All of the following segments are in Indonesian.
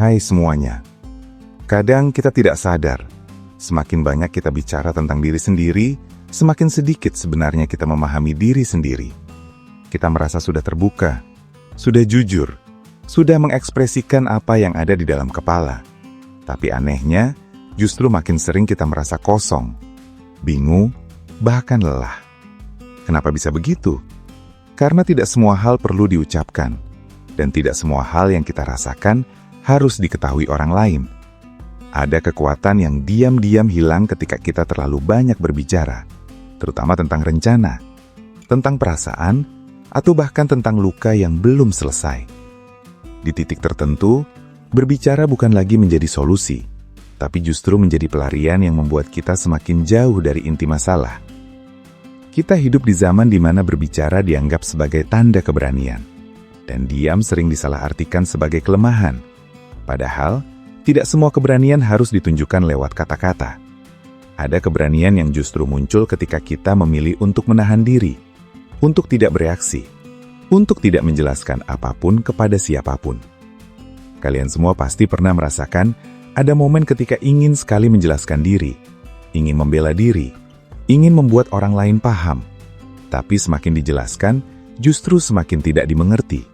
Hai semuanya. Kadang kita tidak sadar, semakin banyak kita bicara tentang diri sendiri, semakin sedikit sebenarnya kita memahami diri sendiri. Kita merasa sudah terbuka, sudah jujur, sudah mengekspresikan apa yang ada di dalam kepala. Tapi anehnya, justru makin sering kita merasa kosong, bingung, bahkan lelah. Kenapa bisa begitu? Karena tidak semua hal perlu diucapkan, dan tidak semua hal yang kita rasakan harus diketahui orang lain. Ada kekuatan yang diam-diam hilang ketika kita terlalu banyak berbicara, terutama tentang rencana, tentang perasaan, atau bahkan tentang luka yang belum selesai. Di titik tertentu, berbicara bukan lagi menjadi solusi, tapi justru menjadi pelarian yang membuat kita semakin jauh dari inti masalah. Kita hidup di zaman di mana berbicara dianggap sebagai tanda keberanian, dan diam sering disalahartikan sebagai kelemahan. Padahal, tidak semua keberanian harus ditunjukkan lewat kata-kata. Ada keberanian yang justru muncul ketika kita memilih untuk menahan diri, untuk tidak bereaksi, untuk tidak menjelaskan apapun kepada siapapun. Kalian semua pasti pernah merasakan ada momen ketika ingin sekali menjelaskan diri, ingin membela diri, ingin membuat orang lain paham, tapi semakin dijelaskan, justru semakin tidak dimengerti.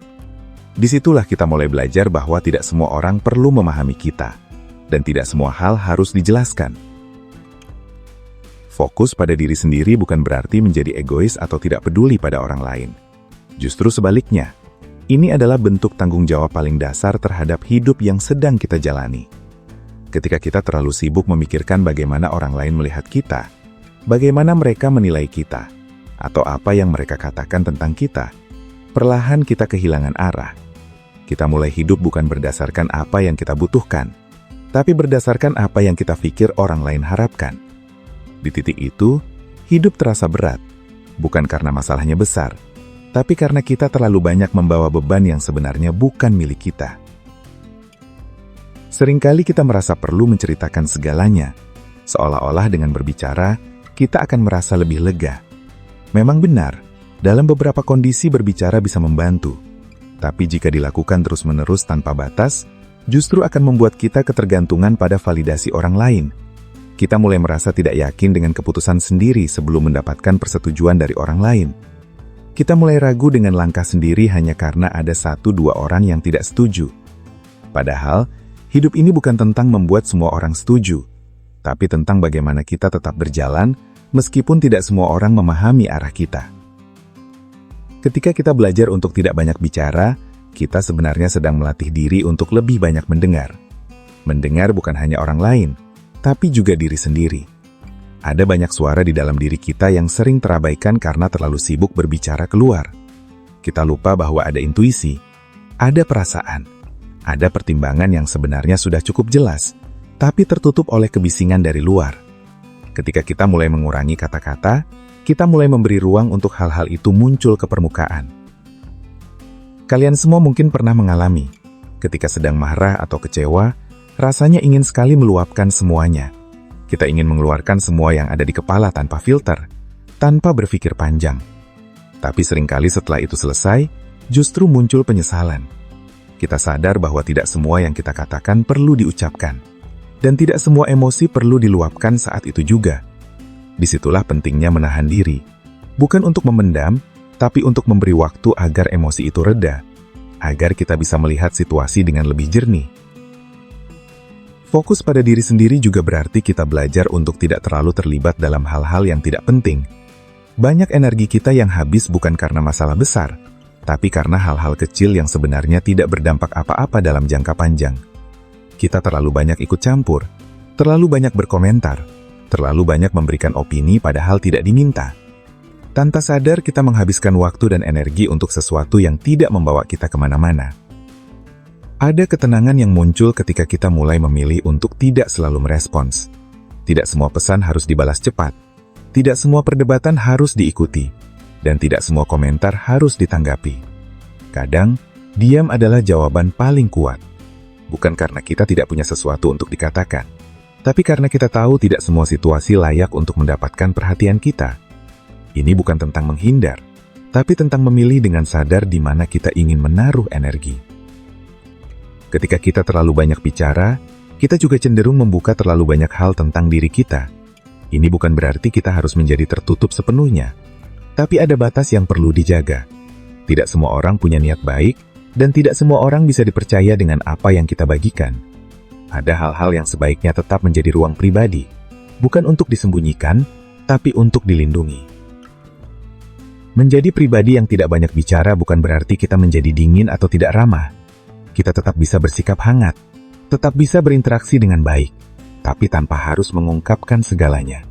Disitulah kita mulai belajar bahwa tidak semua orang perlu memahami kita, dan tidak semua hal harus dijelaskan. Fokus pada diri sendiri bukan berarti menjadi egois atau tidak peduli pada orang lain. Justru sebaliknya, ini adalah bentuk tanggung jawab paling dasar terhadap hidup yang sedang kita jalani. Ketika kita terlalu sibuk memikirkan bagaimana orang lain melihat kita, bagaimana mereka menilai kita, atau apa yang mereka katakan tentang kita, perlahan kita kehilangan arah. Kita mulai hidup bukan berdasarkan apa yang kita butuhkan, tapi berdasarkan apa yang kita pikir orang lain harapkan. Di titik itu, hidup terasa berat, bukan karena masalahnya besar, tapi karena kita terlalu banyak membawa beban yang sebenarnya bukan milik kita. Seringkali kita merasa perlu menceritakan segalanya, seolah-olah dengan berbicara, kita akan merasa lebih lega. Memang benar, dalam beberapa kondisi berbicara bisa membantu, tapi jika dilakukan terus-menerus tanpa batas, justru akan membuat kita ketergantungan pada validasi orang lain. Kita mulai merasa tidak yakin dengan keputusan sendiri sebelum mendapatkan persetujuan dari orang lain. Kita mulai ragu dengan langkah sendiri hanya karena ada 1-2 orang yang tidak setuju. Padahal, hidup ini bukan tentang membuat semua orang setuju, tapi tentang bagaimana kita tetap berjalan meskipun tidak semua orang memahami arah kita. Ketika kita belajar untuk tidak banyak bicara, kita sebenarnya sedang melatih diri untuk lebih banyak mendengar. Mendengar bukan hanya orang lain, tapi juga diri sendiri. Ada banyak suara di dalam diri kita yang sering terabaikan karena terlalu sibuk berbicara keluar. Kita lupa bahwa ada intuisi, ada perasaan, ada pertimbangan yang sebenarnya sudah cukup jelas, tapi tertutup oleh kebisingan dari luar. Ketika kita mulai mengurangi kata-kata, kita mulai memberi ruang untuk hal-hal itu muncul ke permukaan. Kalian semua mungkin pernah mengalami, ketika sedang marah atau kecewa, rasanya ingin sekali meluapkan semuanya. Kita ingin mengeluarkan semua yang ada di kepala tanpa filter, tanpa berpikir panjang. Tapi seringkali setelah itu selesai, justru muncul penyesalan. Kita sadar bahwa tidak semua yang kita katakan perlu diucapkan, dan tidak semua emosi perlu diluapkan saat itu juga. Disitulah pentingnya menahan diri, bukan untuk memendam, tapi untuk memberi waktu agar emosi itu reda, agar kita bisa melihat situasi dengan lebih jernih. Fokus pada diri sendiri juga berarti kita belajar untuk tidak terlalu terlibat dalam hal-hal yang tidak penting. Banyak energi kita yang habis bukan karena masalah besar, tapi karena hal-hal kecil yang sebenarnya tidak berdampak apa-apa dalam jangka panjang. Kita terlalu banyak ikut campur, terlalu banyak berkomentar, terlalu banyak memberikan opini padahal tidak diminta. Tanpa sadar kita menghabiskan waktu dan energi untuk sesuatu yang tidak membawa kita kemana-mana. Ada ketenangan yang muncul ketika kita mulai memilih untuk tidak selalu merespons. Tidak semua pesan harus dibalas cepat. Tidak semua perdebatan harus diikuti. Dan tidak semua komentar harus ditanggapi. Kadang, diam adalah jawaban paling kuat. Bukan karena kita tidak punya sesuatu untuk dikatakan, tapi karena kita tahu tidak semua situasi layak untuk mendapatkan perhatian kita. Ini bukan tentang menghindar, tapi tentang memilih dengan sadar di mana kita ingin menaruh energi. Ketika kita terlalu banyak bicara, kita juga cenderung membuka terlalu banyak hal tentang diri kita. Ini bukan berarti kita harus menjadi tertutup sepenuhnya, tapi ada batas yang perlu dijaga. Tidak semua orang punya niat baik, dan tidak semua orang bisa dipercaya dengan apa yang kita bagikan. Ada hal-hal yang sebaiknya tetap menjadi ruang pribadi, bukan untuk disembunyikan, tapi untuk dilindungi. Menjadi pribadi yang tidak banyak bicara bukan berarti kita menjadi dingin atau tidak ramah. Kita tetap bisa bersikap hangat, tetap bisa berinteraksi dengan baik, tapi tanpa harus mengungkapkan segalanya.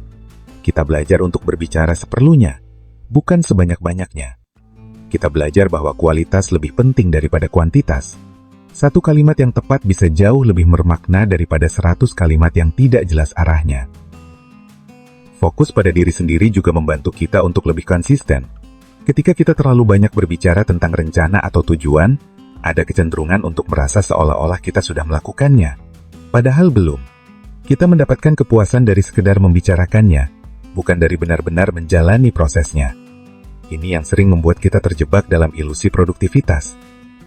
Kita belajar untuk berbicara seperlunya, bukan sebanyak-banyaknya. Kita belajar bahwa kualitas lebih penting daripada kuantitas. Satu kalimat yang tepat bisa jauh lebih bermakna daripada 100 kalimat yang tidak jelas arahnya. Fokus pada diri sendiri juga membantu kita untuk lebih konsisten. Ketika kita terlalu banyak berbicara tentang rencana atau tujuan, ada kecenderungan untuk merasa seolah-olah kita sudah melakukannya. Padahal belum. Kita mendapatkan kepuasan dari sekedar membicarakannya, bukan dari benar-benar menjalani prosesnya. Ini yang sering membuat kita terjebak dalam ilusi produktivitas.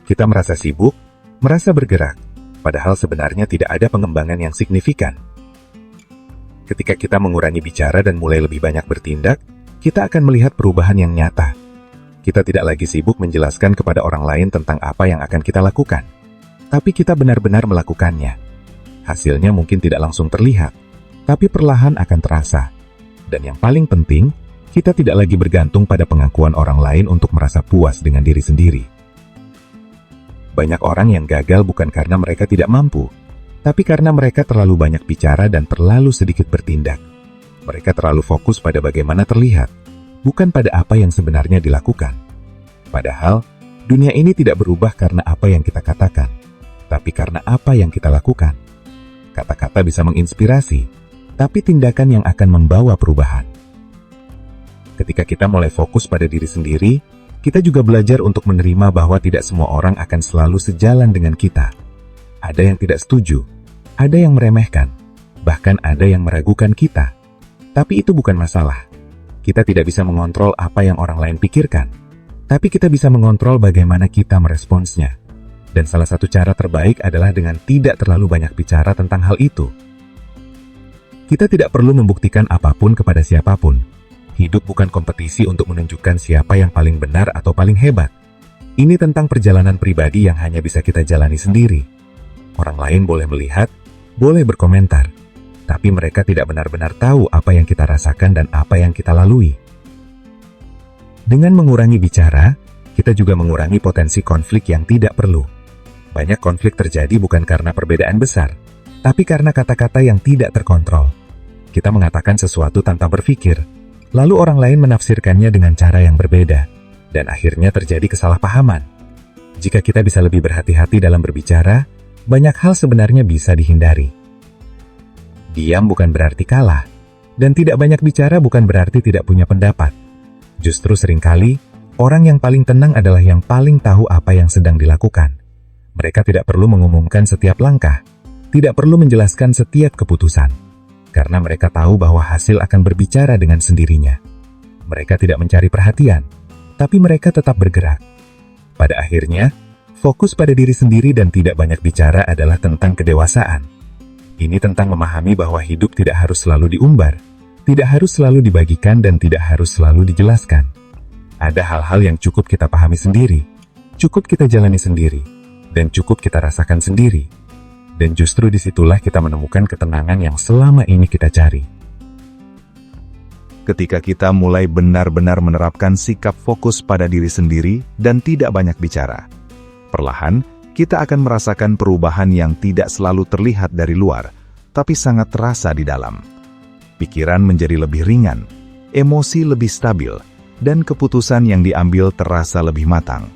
Kita merasa sibuk, merasa bergerak, padahal sebenarnya tidak ada pengembangan yang signifikan. Ketika kita mengurangi bicara dan mulai lebih banyak bertindak, kita akan melihat perubahan yang nyata. Kita tidak lagi sibuk menjelaskan kepada orang lain tentang apa yang akan kita lakukan, tapi kita benar-benar melakukannya. Hasilnya mungkin tidak langsung terlihat, tapi perlahan akan terasa. Dan yang paling penting, kita tidak lagi bergantung pada pengakuan orang lain untuk merasa puas dengan diri sendiri. Banyak orang yang gagal bukan karena mereka tidak mampu, tapi karena mereka terlalu banyak bicara dan terlalu sedikit bertindak. Mereka terlalu fokus pada bagaimana terlihat, bukan pada apa yang sebenarnya dilakukan. Padahal, dunia ini tidak berubah karena apa yang kita katakan, tapi karena apa yang kita lakukan. Kata-kata bisa menginspirasi, tapi tindakan yang akan membawa perubahan. Ketika kita mulai fokus pada diri sendiri, kita juga belajar untuk menerima bahwa tidak semua orang akan selalu sejalan dengan kita. Ada yang tidak setuju, ada yang meremehkan, bahkan ada yang meragukan kita. Tapi itu bukan masalah. Kita tidak bisa mengontrol apa yang orang lain pikirkan, tapi kita bisa mengontrol bagaimana kita meresponsnya. Dan salah satu cara terbaik adalah dengan tidak terlalu banyak bicara tentang hal itu. Kita tidak perlu membuktikan apapun kepada siapapun. Hidup bukan kompetisi untuk menunjukkan siapa yang paling benar atau paling hebat. Ini tentang perjalanan pribadi yang hanya bisa kita jalani sendiri. Orang lain boleh melihat, boleh berkomentar, tapi mereka tidak benar-benar tahu apa yang kita rasakan dan apa yang kita lalui. Dengan mengurangi bicara, kita juga mengurangi potensi konflik yang tidak perlu. Banyak konflik terjadi bukan karena perbedaan besar, tapi karena kata-kata yang tidak terkontrol. Kita mengatakan sesuatu tanpa berpikir, lalu orang lain menafsirkannya dengan cara yang berbeda, dan akhirnya terjadi kesalahpahaman. Jika kita bisa lebih berhati-hati dalam berbicara, banyak hal sebenarnya bisa dihindari. Diam bukan berarti kalah, dan tidak banyak bicara bukan berarti tidak punya pendapat. Justru seringkali, orang yang paling tenang adalah yang paling tahu apa yang sedang dilakukan. Mereka tidak perlu mengumumkan setiap langkah, tidak perlu menjelaskan setiap keputusan, karena mereka tahu bahwa hasil akan berbicara dengan sendirinya. Mereka tidak mencari perhatian, tapi mereka tetap bergerak. Pada akhirnya, fokus pada diri sendiri dan tidak banyak bicara adalah tentang kedewasaan. Ini tentang memahami bahwa hidup tidak harus selalu diumbar, tidak harus selalu dibagikan dan tidak harus selalu dijelaskan. Ada hal-hal yang cukup kita pahami sendiri, cukup kita jalani sendiri, dan cukup kita rasakan sendiri. Dan justru disitulah kita menemukan ketenangan yang selama ini kita cari. Ketika kita mulai benar-benar menerapkan sikap fokus pada diri sendiri dan tidak banyak bicara, perlahan, kita akan merasakan perubahan yang tidak selalu terlihat dari luar, tapi sangat terasa di dalam. Pikiran menjadi lebih ringan, emosi lebih stabil, dan keputusan yang diambil terasa lebih matang.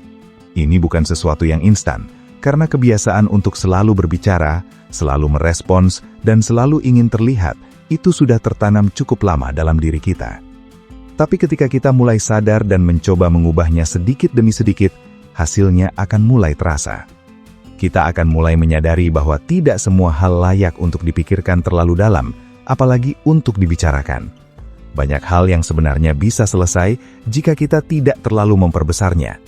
Ini bukan sesuatu yang instan, karena kebiasaan untuk selalu berbicara, selalu merespons, dan selalu ingin terlihat, itu sudah tertanam cukup lama dalam diri kita. Tapi ketika kita mulai sadar dan mencoba mengubahnya sedikit demi sedikit, hasilnya akan mulai terasa. Kita akan mulai menyadari bahwa tidak semua hal layak untuk dipikirkan terlalu dalam, apalagi untuk dibicarakan. Banyak hal yang sebenarnya bisa selesai jika kita tidak terlalu memperbesarnya.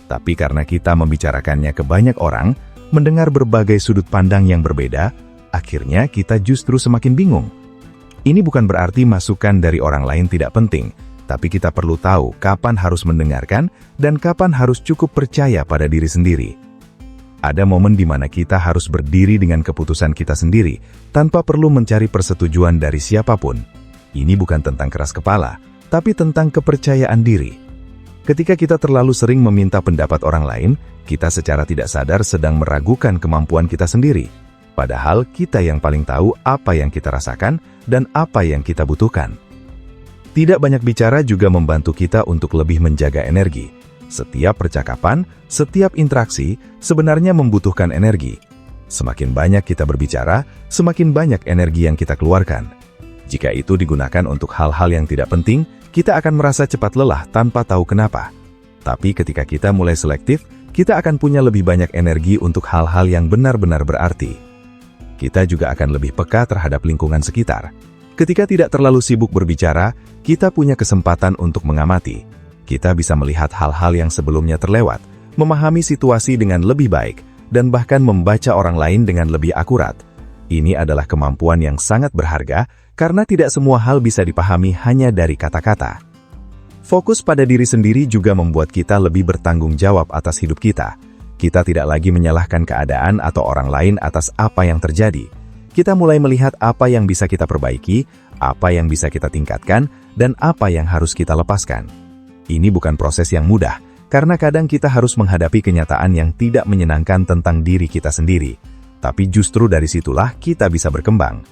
Tapi karena kita membicarakannya ke banyak orang, mendengar berbagai sudut pandang yang berbeda, akhirnya kita justru semakin bingung. Ini bukan berarti masukan dari orang lain tidak penting, tapi kita perlu tahu kapan harus mendengarkan dan kapan harus cukup percaya pada diri sendiri. Ada momen di mana kita harus berdiri dengan keputusan kita sendiri, tanpa perlu mencari persetujuan dari siapapun. Ini bukan tentang keras kepala, tapi tentang kepercayaan diri. Ketika kita terlalu sering meminta pendapat orang lain, kita secara tidak sadar sedang meragukan kemampuan kita sendiri. Padahal kita yang paling tahu apa yang kita rasakan dan apa yang kita butuhkan. Tidak banyak bicara juga membantu kita untuk lebih menjaga energi. Setiap percakapan, setiap interaksi sebenarnya membutuhkan energi. Semakin banyak kita berbicara, semakin banyak energi yang kita keluarkan. Jika itu digunakan untuk hal-hal yang tidak penting, kita akan merasa cepat lelah tanpa tahu kenapa. Tapi ketika kita mulai selektif, kita akan punya lebih banyak energi untuk hal-hal yang benar-benar berarti. Kita juga akan lebih peka terhadap lingkungan sekitar. Ketika tidak terlalu sibuk berbicara, kita punya kesempatan untuk mengamati. Kita bisa melihat hal-hal yang sebelumnya terlewat, memahami situasi dengan lebih baik, dan bahkan membaca orang lain dengan lebih akurat. Ini adalah kemampuan yang sangat berharga, karena tidak semua hal bisa dipahami hanya dari kata-kata. Fokus pada diri sendiri juga membuat kita lebih bertanggung jawab atas hidup kita. Kita tidak lagi menyalahkan keadaan atau orang lain atas apa yang terjadi. Kita mulai melihat apa yang bisa kita perbaiki, apa yang bisa kita tingkatkan, dan apa yang harus kita lepaskan. Ini bukan proses yang mudah, karena kadang kita harus menghadapi kenyataan yang tidak menyenangkan tentang diri kita sendiri. Tapi justru dari situlah kita bisa berkembang.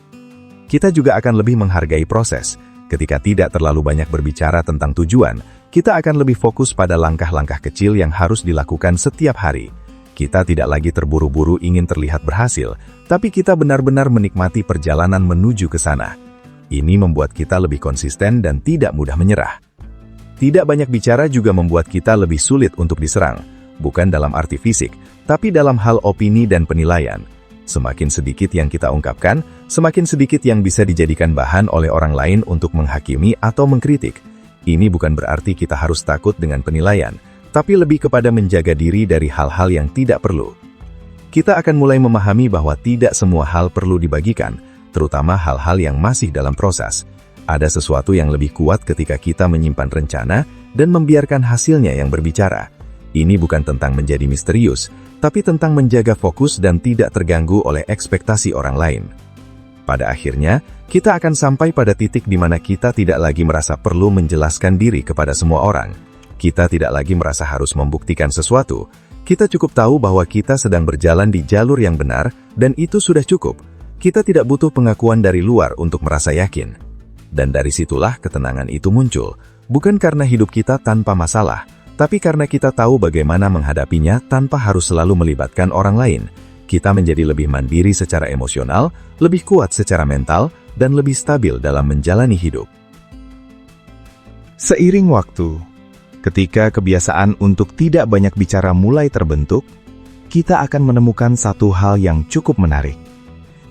Kita juga akan lebih menghargai proses. Ketika tidak terlalu banyak berbicara tentang tujuan, kita akan lebih fokus pada langkah-langkah kecil yang harus dilakukan setiap hari. Kita tidak lagi terburu-buru ingin terlihat berhasil, tapi kita benar-benar menikmati perjalanan menuju ke sana. Ini membuat kita lebih konsisten dan tidak mudah menyerah. Tidak banyak bicara juga membuat kita lebih sulit untuk diserang, bukan dalam arti fisik, tapi dalam hal opini dan penilaian. Semakin sedikit yang kita ungkapkan, semakin sedikit yang bisa dijadikan bahan oleh orang lain untuk menghakimi atau mengkritik. Ini bukan berarti kita harus takut dengan penilaian, tapi lebih kepada menjaga diri dari hal-hal yang tidak perlu. Kita akan mulai memahami bahwa tidak semua hal perlu dibagikan, terutama hal-hal yang masih dalam proses. Ada sesuatu yang lebih kuat ketika kita menyimpan rencana dan membiarkan hasilnya yang berbicara. Ini bukan tentang menjadi misterius, tapi tentang menjaga fokus dan tidak terganggu oleh ekspektasi orang lain. Pada akhirnya, kita akan sampai pada titik di mana kita tidak lagi merasa perlu menjelaskan diri kepada semua orang. Kita tidak lagi merasa harus membuktikan sesuatu. Kita cukup tahu bahwa kita sedang berjalan di jalur yang benar, dan itu sudah cukup. Kita tidak butuh pengakuan dari luar untuk merasa yakin. Dan dari situlah ketenangan itu muncul, bukan karena hidup kita tanpa masalah, tapi karena kita tahu bagaimana menghadapinya tanpa harus selalu melibatkan orang lain. Kita menjadi lebih mandiri secara emosional, lebih kuat secara mental, dan lebih stabil dalam menjalani hidup. Seiring waktu, ketika kebiasaan untuk tidak banyak bicara mulai terbentuk, kita akan menemukan satu hal yang cukup menarik,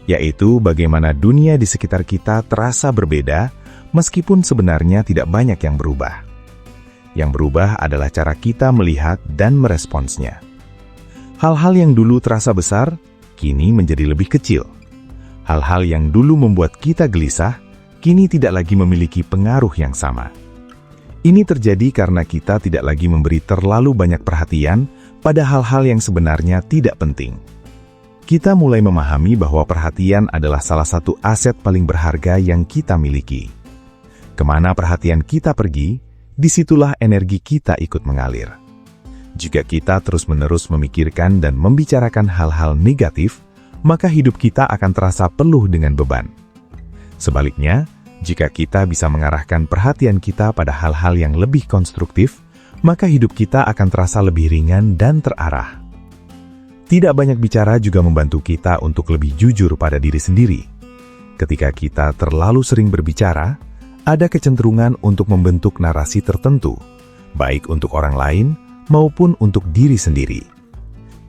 yaitu bagaimana dunia di sekitar kita terasa berbeda, meskipun sebenarnya tidak banyak yang berubah. Yang berubah adalah cara kita melihat dan meresponsnya. Hal-hal yang dulu terasa besar, kini menjadi lebih kecil. Hal-hal yang dulu membuat kita gelisah, kini tidak lagi memiliki pengaruh yang sama. Ini terjadi karena kita tidak lagi memberi terlalu banyak perhatian pada hal-hal yang sebenarnya tidak penting. Kita mulai memahami bahwa perhatian adalah salah satu aset paling berharga yang kita miliki. Kemana perhatian kita pergi, disitulah energi kita ikut mengalir. Jika kita terus-menerus memikirkan dan membicarakan hal-hal negatif, maka hidup kita akan terasa penuh dengan beban. Sebaliknya, jika kita bisa mengarahkan perhatian kita pada hal-hal yang lebih konstruktif, maka hidup kita akan terasa lebih ringan dan terarah. Tidak banyak bicara juga membantu kita untuk lebih jujur pada diri sendiri. Ketika kita terlalu sering berbicara, ada kecenderungan untuk membentuk narasi tertentu, baik untuk orang lain maupun untuk diri sendiri.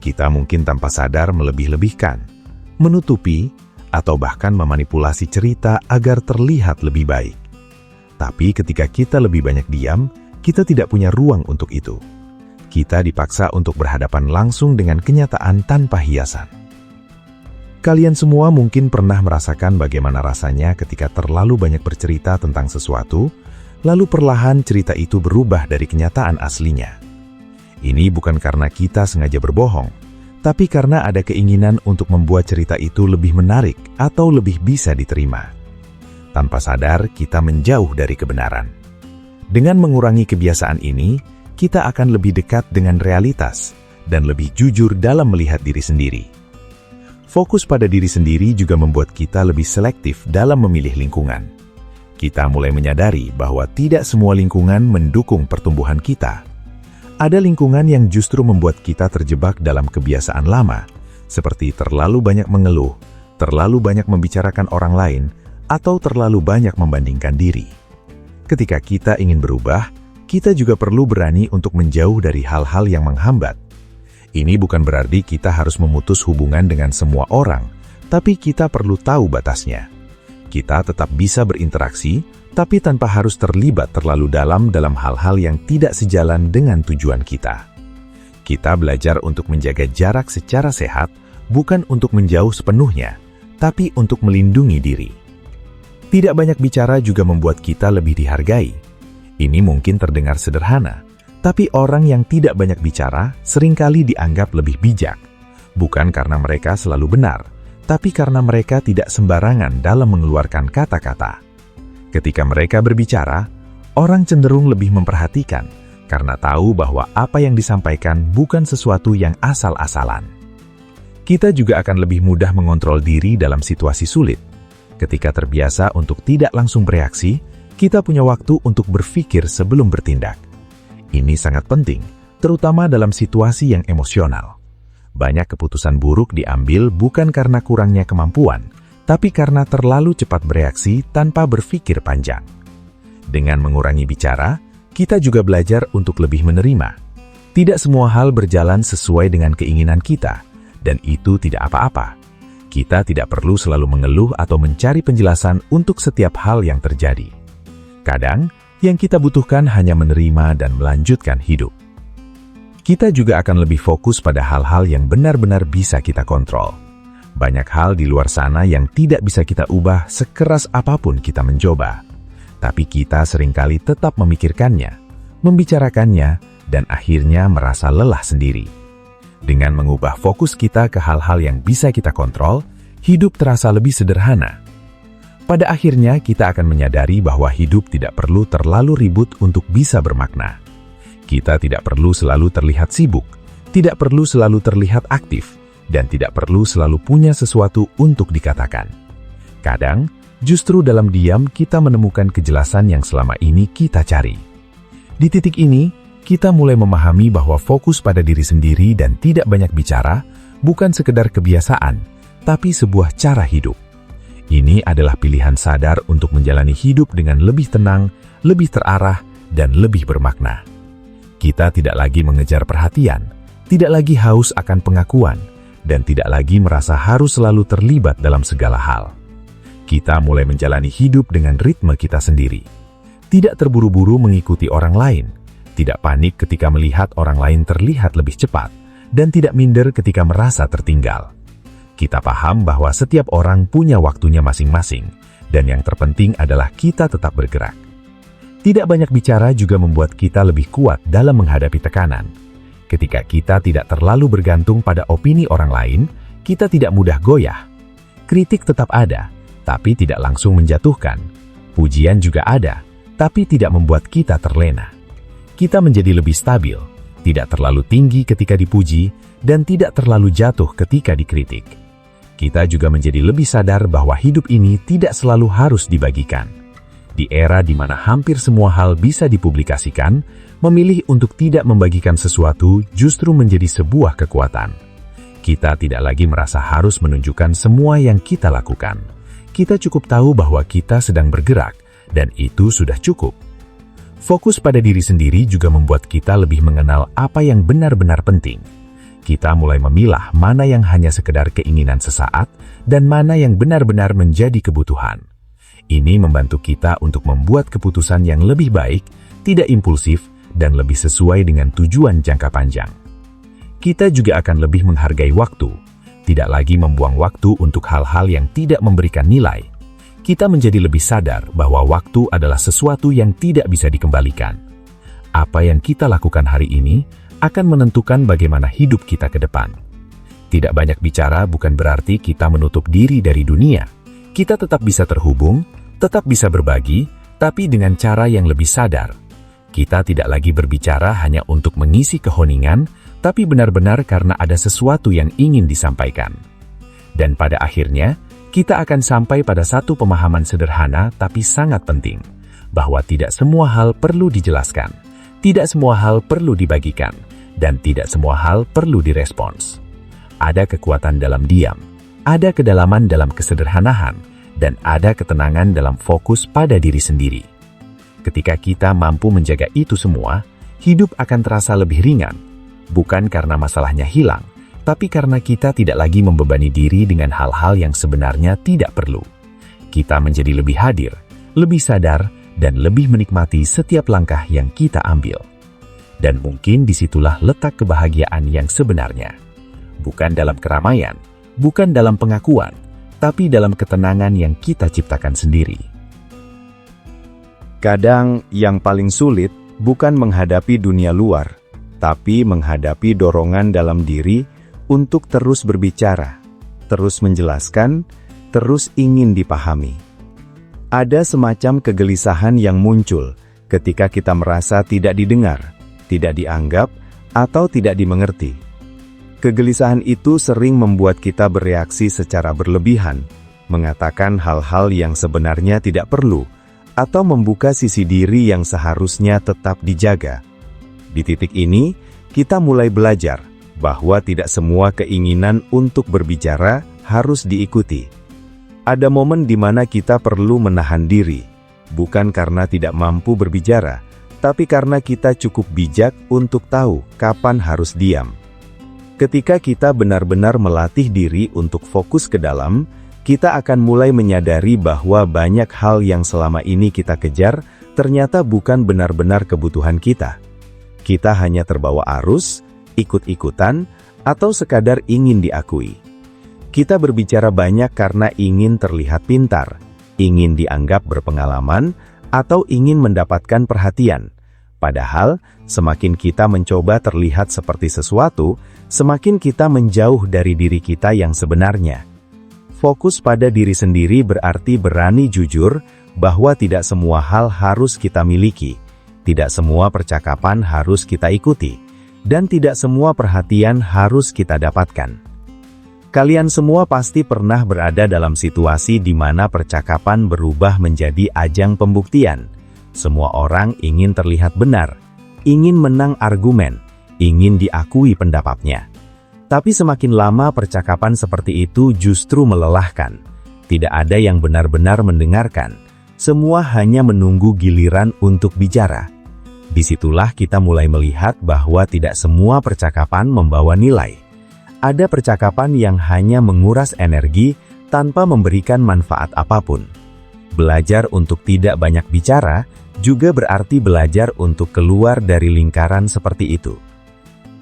Kita mungkin tanpa sadar melebih-lebihkan, menutupi, atau bahkan memanipulasi cerita agar terlihat lebih baik. Tapi ketika kita lebih banyak diam, kita tidak punya ruang untuk itu. kita dipaksa untuk berhadapan langsung dengan kenyataan tanpa hiasan. Kalian semua mungkin pernah merasakan bagaimana rasanya ketika terlalu banyak bercerita tentang sesuatu, lalu perlahan cerita itu berubah dari kenyataan aslinya. Ini bukan karena kita sengaja berbohong, tapi karena ada keinginan untuk membuat cerita itu lebih menarik atau lebih bisa diterima. Tanpa sadar, kita menjauh dari kebenaran. Dengan mengurangi kebiasaan ini, kita akan lebih dekat dengan realitas dan lebih jujur dalam melihat diri sendiri. Fokus pada diri sendiri juga membuat kita lebih selektif dalam memilih lingkungan. Kita mulai menyadari bahwa tidak semua lingkungan mendukung pertumbuhan kita. Ada lingkungan yang justru membuat kita terjebak dalam kebiasaan lama, seperti terlalu banyak mengeluh, terlalu banyak membicarakan orang lain, atau terlalu banyak membandingkan diri. Ketika kita ingin berubah, kita juga perlu berani untuk menjauh dari hal-hal yang menghambat. Ini bukan berarti kita harus memutus hubungan dengan semua orang, tapi kita perlu tahu batasnya. Kita tetap bisa berinteraksi, tapi tanpa harus terlibat terlalu dalam hal-hal yang tidak sejalan dengan tujuan kita. Kita belajar untuk menjaga jarak secara sehat, bukan untuk menjauh sepenuhnya, tapi untuk melindungi diri. Tidak banyak bicara juga membuat kita lebih dihargai. Ini mungkin terdengar sederhana, tapi orang yang tidak banyak bicara seringkali dianggap lebih bijak, bukan karena mereka selalu benar, tapi karena mereka tidak sembarangan dalam mengeluarkan kata-kata. Ketika mereka berbicara, orang cenderung lebih memperhatikan, karena tahu bahwa apa yang disampaikan bukan sesuatu yang asal-asalan. Kita juga akan lebih mudah mengontrol diri dalam situasi sulit. Ketika terbiasa untuk tidak langsung bereaksi, kita punya waktu untuk berpikir sebelum bertindak. Ini sangat penting, terutama dalam situasi yang emosional. Banyak keputusan buruk diambil bukan karena kurangnya kemampuan, tapi karena terlalu cepat bereaksi tanpa berpikir panjang. Dengan mengurangi bicara, kita juga belajar untuk lebih menerima. Tidak semua hal berjalan sesuai dengan keinginan kita, dan itu tidak apa-apa. Kita tidak perlu selalu mengeluh atau mencari penjelasan untuk setiap hal yang terjadi. Kadang, yang kita butuhkan hanya menerima dan melanjutkan hidup. Kita juga akan lebih fokus pada hal-hal yang benar-benar bisa kita kontrol. Banyak hal di luar sana yang tidak bisa kita ubah sekeras apapun kita mencoba. Tapi kita seringkali tetap memikirkannya, membicarakannya, dan akhirnya merasa lelah sendiri. Dengan mengubah fokus kita ke hal-hal yang bisa kita kontrol, hidup terasa lebih sederhana. Pada akhirnya, kita akan menyadari bahwa hidup tidak perlu terlalu ribut untuk bisa bermakna. Kita tidak perlu selalu terlihat sibuk, tidak perlu selalu terlihat aktif, dan tidak perlu selalu punya sesuatu untuk dikatakan. Kadang, justru dalam diam kita menemukan kejelasan yang selama ini kita cari. Di titik ini, kita mulai memahami bahwa fokus pada diri sendiri dan tidak banyak bicara bukan sekedar kebiasaan, tapi sebuah cara hidup. Ini adalah pilihan sadar untuk menjalani hidup dengan lebih tenang, lebih terarah, dan lebih bermakna. Kita tidak lagi mengejar perhatian, tidak lagi haus akan pengakuan, dan tidak lagi merasa harus selalu terlibat dalam segala hal. Kita mulai menjalani hidup dengan ritme kita sendiri. Tidak terburu-buru mengikuti orang lain, tidak panik ketika melihat orang lain terlihat lebih cepat, dan tidak minder ketika merasa tertinggal. Kita paham bahwa setiap orang punya waktunya masing-masing, dan yang terpenting adalah kita tetap bergerak. Tidak banyak bicara juga membuat kita lebih kuat dalam menghadapi tekanan. Ketika kita tidak terlalu bergantung pada opini orang lain, kita tidak mudah goyah. Kritik tetap ada, tapi tidak langsung menjatuhkan. Pujian juga ada, tapi tidak membuat kita terlena. Kita menjadi lebih stabil, tidak terlalu tinggi ketika dipuji, dan tidak terlalu jatuh ketika dikritik. Kita juga menjadi lebih sadar bahwa hidup ini tidak selalu harus dibagikan. Di era di mana hampir semua hal bisa dipublikasikan, memilih untuk tidak membagikan sesuatu justru menjadi sebuah kekuatan. Kita tidak lagi merasa harus menunjukkan semua yang kita lakukan. Kita cukup tahu bahwa kita sedang bergerak, dan itu sudah cukup. Fokus pada diri sendiri juga membuat kita lebih mengenal apa yang benar-benar penting. Kita mulai memilah mana yang hanya sekedar keinginan sesaat dan mana yang benar-benar menjadi kebutuhan. Ini membantu kita untuk membuat keputusan yang lebih baik, tidak impulsif, dan lebih sesuai dengan tujuan jangka panjang. Kita juga akan lebih menghargai waktu, tidak lagi membuang waktu untuk hal-hal yang tidak memberikan nilai. Kita menjadi lebih sadar bahwa waktu adalah sesuatu yang tidak bisa dikembalikan. Apa yang kita lakukan hari ini akan menentukan bagaimana hidup kita ke depan. Tidak banyak bicara bukan berarti kita menutup diri dari dunia. Kita tetap bisa terhubung, tetap bisa berbagi, tapi dengan cara yang lebih sadar. Kita tidak lagi berbicara hanya untuk mengisi keheningan, tapi benar-benar karena ada sesuatu yang ingin disampaikan. Dan pada akhirnya, kita akan sampai pada satu pemahaman sederhana tapi sangat penting, bahwa tidak semua hal perlu dijelaskan, tidak semua hal perlu dibagikan, dan tidak semua hal perlu direspons. Ada kekuatan dalam diam, ada kedalaman dalam kesederhanaan, dan ada ketenangan dalam fokus pada diri sendiri. Ketika kita mampu menjaga itu semua, hidup akan terasa lebih ringan, bukan karena masalahnya hilang, tapi karena kita tidak lagi membebani diri dengan hal-hal yang sebenarnya tidak perlu. Kita menjadi lebih hadir, lebih sadar, dan lebih menikmati setiap langkah yang kita ambil. Dan mungkin disitulah letak kebahagiaan yang sebenarnya. Bukan dalam keramaian, bukan dalam pengakuan, tapi dalam ketenangan yang kita ciptakan sendiri. Kadang yang paling sulit bukan menghadapi dunia luar, tapi menghadapi dorongan dalam diri untuk terus berbicara, terus menjelaskan, terus ingin dipahami. Ada semacam kegelisahan yang muncul ketika kita merasa tidak didengar, tidak dianggap, atau tidak dimengerti. Kegelisahan itu sering membuat kita bereaksi secara berlebihan, mengatakan hal-hal yang sebenarnya tidak perlu, atau membuka sisi diri yang seharusnya tetap dijaga. Di titik ini, kita mulai belajar bahwa tidak semua keinginan untuk berbicara harus diikuti. Ada momen di mana kita perlu menahan diri, bukan karena tidak mampu berbicara, tapi karena kita cukup bijak untuk tahu kapan harus diam. Ketika kita benar-benar melatih diri untuk fokus ke dalam, kita akan mulai menyadari bahwa banyak hal yang selama ini kita kejar ternyata bukan benar-benar kebutuhan kita. Kita hanya terbawa arus, ikut-ikutan, atau sekadar ingin diakui. Kita berbicara banyak karena ingin terlihat pintar, ingin dianggap berpengalaman, atau ingin mendapatkan perhatian. Padahal, semakin kita mencoba terlihat seperti sesuatu, semakin kita menjauh dari diri kita yang sebenarnya. Fokus pada diri sendiri berarti berani jujur bahwa tidak semua hal harus kita miliki, tidak semua percakapan harus kita ikuti, dan tidak semua perhatian harus kita dapatkan. Kalian semua pasti pernah berada dalam situasi di mana percakapan berubah menjadi ajang pembuktian. Semua orang ingin terlihat benar, ingin menang argumen, ingin diakui pendapatnya. Tapi semakin lama percakapan seperti itu justru melelahkan. Tidak ada yang benar-benar mendengarkan. Semua hanya menunggu giliran untuk bicara. Disitulah kita mulai melihat bahwa tidak semua percakapan membawa nilai. Ada percakapan yang hanya menguras energi tanpa memberikan manfaat apapun. Belajar untuk tidak banyak bicara juga berarti belajar untuk keluar dari lingkaran seperti itu.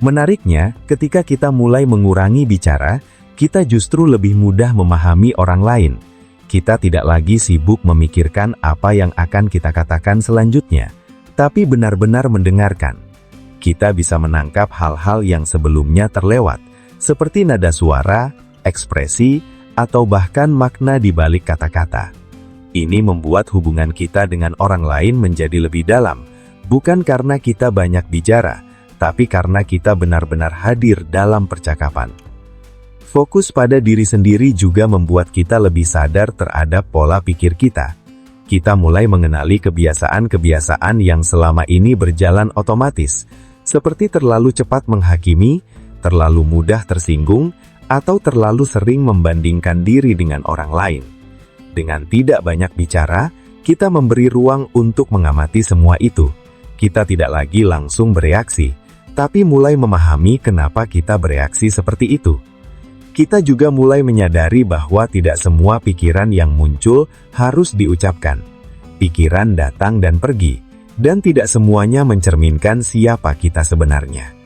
Menariknya, ketika kita mulai mengurangi bicara, kita justru lebih mudah memahami orang lain. Kita tidak lagi sibuk memikirkan apa yang akan kita katakan selanjutnya, tapi benar-benar mendengarkan. Kita bisa menangkap hal-hal yang sebelumnya terlewat, seperti nada suara, ekspresi, atau bahkan makna di balik kata-kata. Ini membuat hubungan kita dengan orang lain menjadi lebih dalam, bukan karena kita banyak bicara, tapi karena kita benar-benar hadir dalam percakapan. Fokus pada diri sendiri juga membuat kita lebih sadar terhadap pola pikir kita. Kita mulai mengenali kebiasaan-kebiasaan yang selama ini berjalan otomatis, seperti terlalu cepat menghakimi, terlalu mudah tersinggung, atau terlalu sering membandingkan diri dengan orang lain. Dengan tidak banyak bicara, kita memberi ruang untuk mengamati semua itu. Kita tidak lagi langsung bereaksi, tapi mulai memahami kenapa kita bereaksi seperti itu. Kita juga mulai menyadari bahwa tidak semua pikiran yang muncul harus diucapkan. Pikiran datang dan pergi, Dan tidak semuanya mencerminkan siapa kita sebenarnya.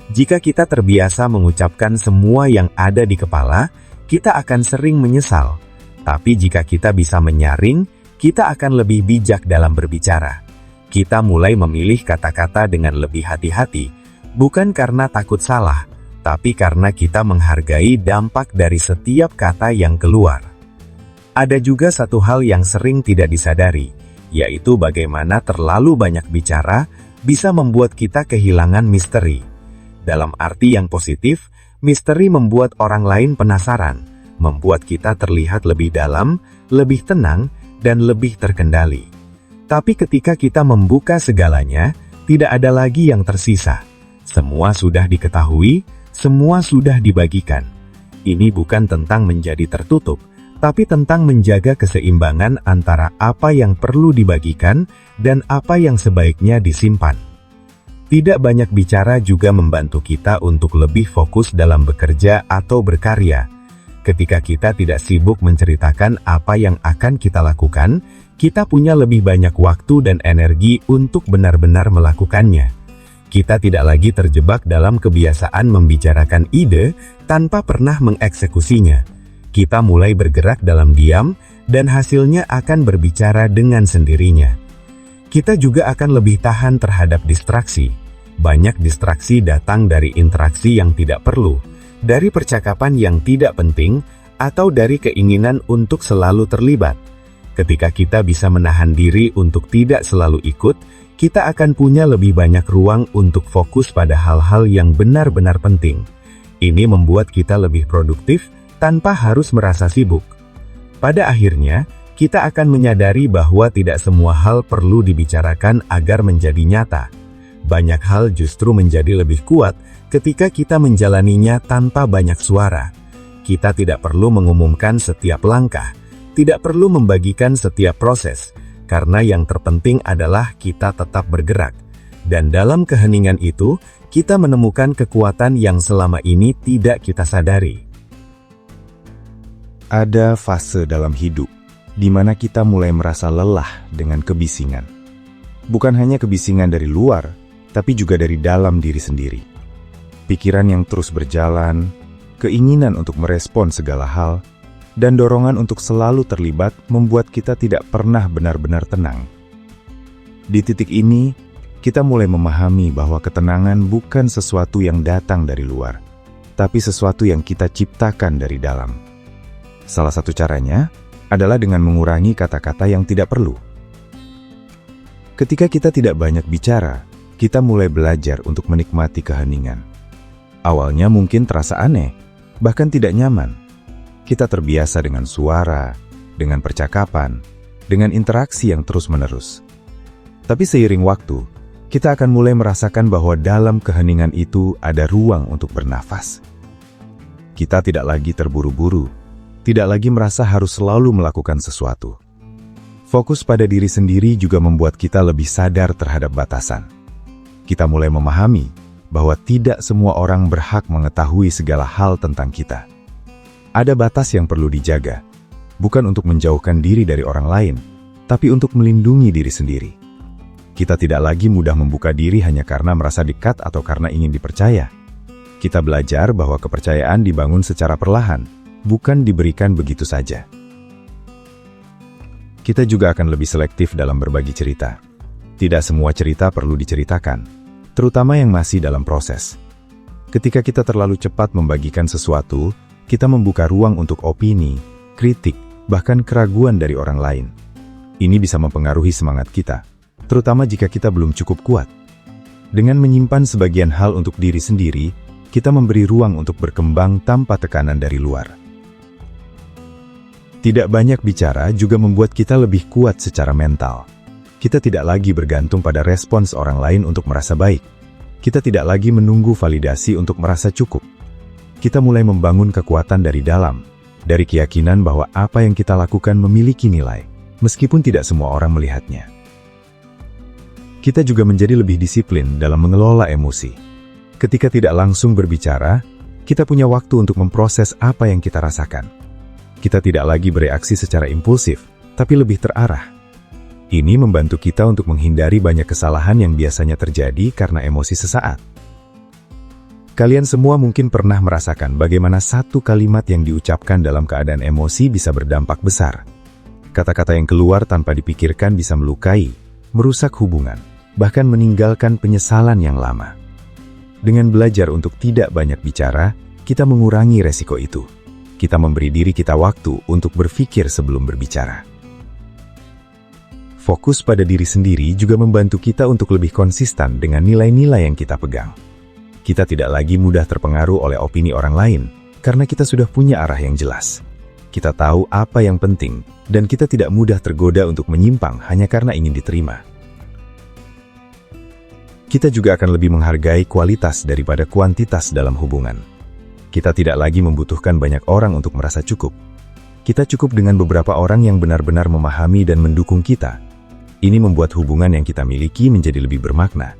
Jika kita terbiasa mengucapkan semua yang ada di kepala, kita akan sering menyesal. Tapi jika kita bisa menyaring, kita akan lebih bijak dalam berbicara. Kita mulai memilih kata-kata dengan lebih hati-hati, bukan karena takut salah, tapi karena kita menghargai dampak dari setiap kata yang keluar. Ada juga satu hal yang sering tidak disadari, yaitu bagaimana terlalu banyak bicara bisa membuat kita kehilangan misteri. Dalam arti yang positif, misteri membuat orang lain penasaran, membuat kita terlihat lebih dalam, lebih tenang, dan lebih terkendali. Tapi ketika kita membuka segalanya, tidak ada lagi yang tersisa. Semua sudah diketahui, semua sudah dibagikan. Ini bukan tentang menjadi tertutup, tapi tentang menjaga keseimbangan antara apa yang perlu dibagikan dan apa yang sebaiknya disimpan. Tidak banyak bicara juga membantu kita untuk lebih fokus dalam bekerja atau berkarya. Ketika kita tidak sibuk menceritakan apa yang akan kita lakukan, kita punya lebih banyak waktu dan energi untuk benar-benar melakukannya. Kita tidak lagi terjebak dalam kebiasaan membicarakan ide tanpa pernah mengeksekusinya. Kita mulai bergerak dalam diam, dan hasilnya akan berbicara dengan sendirinya. Kita juga akan lebih tahan terhadap distraksi. Banyak distraksi datang dari interaksi yang tidak perlu, dari percakapan yang tidak penting, atau dari keinginan untuk selalu terlibat. Ketika kita bisa menahan diri untuk tidak selalu ikut, kita akan punya lebih banyak ruang untuk fokus pada hal-hal yang benar-benar penting. Ini membuat kita lebih produktif tanpa harus merasa sibuk. Pada akhirnya, kita akan menyadari bahwa tidak semua hal perlu dibicarakan agar menjadi nyata. Banyak hal justru menjadi lebih kuat ketika kita menjalaninya tanpa banyak suara. Kita tidak perlu mengumumkan setiap langkah, tidak perlu membagikan setiap proses, karena yang terpenting adalah kita tetap bergerak. Dan dalam keheningan itu, kita menemukan kekuatan yang selama ini tidak kita sadari. Ada fase dalam hidup di mana kita mulai merasa lelah dengan kebisingan. Bukan hanya kebisingan dari luar, tapi juga dari dalam diri sendiri. Pikiran yang terus berjalan, keinginan untuk merespon segala hal, dan dorongan untuk selalu terlibat membuat kita tidak pernah benar-benar tenang. Di titik ini, kita mulai memahami bahwa ketenangan bukan sesuatu yang datang dari luar, tapi sesuatu yang kita ciptakan dari dalam. Salah satu caranya adalah dengan mengurangi kata-kata yang tidak perlu. Ketika kita tidak banyak bicara, kita mulai belajar untuk menikmati keheningan. Awalnya mungkin terasa aneh, bahkan tidak nyaman. Kita terbiasa dengan suara, dengan percakapan, dengan interaksi yang terus-menerus. Tapi seiring waktu, kita akan mulai merasakan bahwa dalam keheningan itu ada ruang untuk bernafas. Kita tidak lagi terburu-buru, tidak lagi merasa harus selalu melakukan sesuatu. Fokus pada diri sendiri juga membuat kita lebih sadar terhadap batasan. Kita mulai memahami bahwa tidak semua orang berhak mengetahui segala hal tentang kita. Ada batas yang perlu dijaga, bukan untuk menjauhkan diri dari orang lain, tapi untuk melindungi diri sendiri. Kita tidak lagi mudah membuka diri hanya karena merasa dekat atau karena ingin dipercaya. Kita belajar bahwa kepercayaan dibangun secara perlahan, bukan diberikan begitu saja. Kita juga akan lebih selektif dalam berbagi cerita. Tidak semua cerita perlu diceritakan, terutama yang masih dalam proses. Ketika kita terlalu cepat membagikan sesuatu, kita membuka ruang untuk opini, kritik, bahkan keraguan dari orang lain. Ini bisa mempengaruhi semangat kita, terutama jika kita belum cukup kuat. Dengan menyimpan sebagian hal untuk diri sendiri, kita memberi ruang untuk berkembang tanpa tekanan dari luar. Tidak banyak bicara juga membuat kita lebih kuat secara mental. Kita tidak lagi bergantung pada respons orang lain untuk merasa baik. Kita tidak lagi menunggu validasi untuk merasa cukup. Kita mulai membangun kekuatan dari dalam, dari keyakinan bahwa apa yang kita lakukan memiliki nilai, meskipun tidak semua orang melihatnya. Kita juga menjadi lebih disiplin dalam mengelola emosi. Ketika tidak langsung berbicara, kita punya waktu untuk memproses apa yang kita rasakan. Kita tidak lagi bereaksi secara impulsif, tapi lebih terarah. Ini membantu kita untuk menghindari banyak kesalahan yang biasanya terjadi karena emosi sesaat. Kalian semua mungkin pernah merasakan bagaimana satu kalimat yang diucapkan dalam keadaan emosi bisa berdampak besar. Kata-kata yang keluar tanpa dipikirkan bisa melukai, merusak hubungan, bahkan meninggalkan penyesalan yang lama. Dengan belajar untuk tidak banyak bicara, kita mengurangi resiko itu. Kita memberi diri kita waktu untuk berpikir sebelum berbicara. Fokus pada diri sendiri juga membantu kita untuk lebih konsisten dengan nilai-nilai yang kita pegang. Kita tidak lagi mudah terpengaruh oleh opini orang lain, karena kita sudah punya arah yang jelas. Kita tahu apa yang penting, dan kita tidak mudah tergoda untuk menyimpang hanya karena ingin diterima. Kita juga akan lebih menghargai kualitas daripada kuantitas dalam hubungan. Kita tidak lagi membutuhkan banyak orang untuk merasa cukup. Kita cukup dengan beberapa orang yang benar-benar memahami dan mendukung kita. Ini membuat hubungan yang kita miliki menjadi lebih bermakna.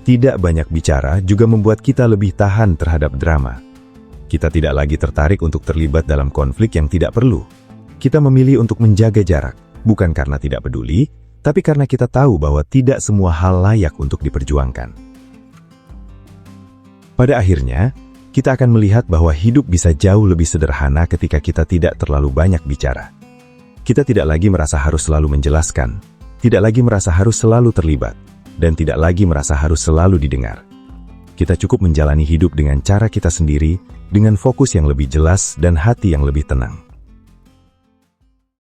Tidak banyak bicara juga membuat kita lebih tahan terhadap drama. Kita tidak lagi tertarik untuk terlibat dalam konflik yang tidak perlu. Kita memilih untuk menjaga jarak, bukan karena tidak peduli, tapi karena kita tahu bahwa tidak semua hal layak untuk diperjuangkan. Pada akhirnya, kita akan melihat bahwa hidup bisa jauh lebih sederhana ketika kita tidak terlalu banyak bicara. Kita tidak lagi merasa harus selalu menjelaskan, tidak lagi merasa harus selalu terlibat, dan tidak lagi merasa harus selalu didengar. Kita cukup menjalani hidup dengan cara kita sendiri, dengan fokus yang lebih jelas dan hati yang lebih tenang.